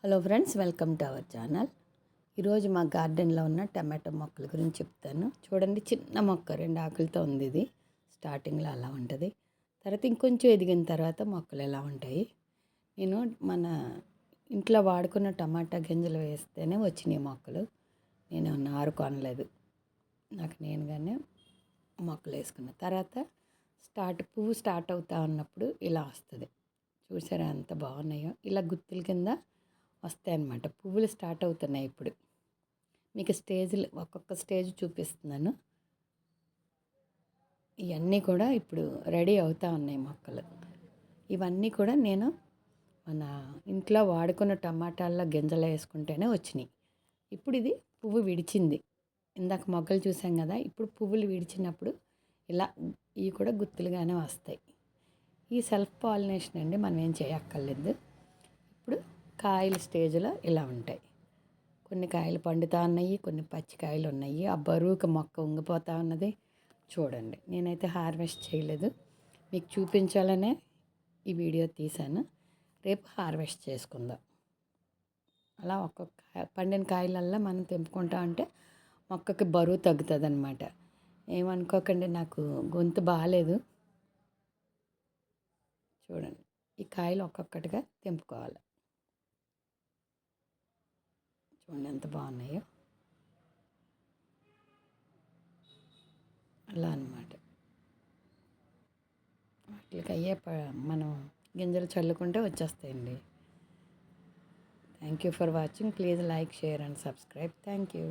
Hello friends, welcome to our channel. ఈరోజు మా గార్డెన్లో ఉన్న టమాటో మొక్కల గురించి చెప్తాను. చూడండి, చిన్న మొక్క 2 ఆకులతో ఉంది. ఇది స్టార్టింగ్లో అలా ఉంటుంది. తర్వాత ఇంకొంచెం ఎదిగిన తర్వాత మొక్కలు ఎలా ఉంటాయి. నేను మన ఇంట్లో వాడుకున్న టమాటా గింజలు వేస్తేనే వచ్చినాయి మొక్కలు. నేను నారు కొనలేదు, నాకు నేనుగానే మొక్కలు వేసుకున్న తర్వాత పువ్వు స్టార్ట్ అవుతా ఉన్నప్పుడు ఇలా వస్తుంది. చూసారా ఎంత బాగున్నాయో. ఇలా గుత్తుల కింద వస్తాయన్నమాట. పువ్వులు స్టార్ట్ అవుతున్నాయి ఇప్పుడు. మీకు స్టేజ్లు ఒక్కొక్క స్టేజ్ చూపిస్తున్నాను. ఇవన్నీ కూడా ఇప్పుడు రెడీ అవుతూ ఉన్నాయి మొక్కలు. ఇవన్నీ కూడా నేను మన ఇంట్లో వాడుకున్న టమాటాల్లో గింజలు వేసుకుంటేనే వచ్చినాయి. ఇప్పుడు ఇది పువ్వు విడిచింది. ఇందాక మొగ్గలు చూసాం కదా, ఇప్పుడు పువ్వులు విడిచినప్పుడు ఇలా ఇవి కూడా గుత్తులుగానే వస్తాయి. ఈ సెల్ఫ్ పాలినేషన్ అండి, మనం ఏం చేయక్కర్లేదు. ఇప్పుడు కాయల స్టేజ్లో ఇలా ఉంటాయి. కొన్ని కాయలు పండుతా ఉన్నాయి, కొన్ని పచ్చికాయలు ఉన్నాయి. ఆ బరువుకి మొక్క ఉంగిపోతూ ఉన్నది. చూడండి, నేనైతే హార్వెస్ట్ చేయలేదు, మీకు చూపించాలనే ఈ వీడియో తీశాను. రేపు హార్వెస్ట్ చేసుకుందాం. అలా ఒక్కొక్క పండిన కాయలల్లా మనం తెంపుకుంటా ఉంటే మొక్కకి బరువు తగ్గుతుంది అన్నమాట. ఏమనుకోకండి, నాకు గొంతు బాగాలేదు. చూడండి, ఈ కాయలు ఒక్కొక్కటిగా తెంపుకోవాలి. చూడండి ఎంత బాగున్నాయో. అలా అన్నమాట. వాటికి అయ్యే మనం గింజలు చల్లుకుంటే వచ్చేస్తాయండి. Thank you for watching. Please like, share and subscribe. Thank you.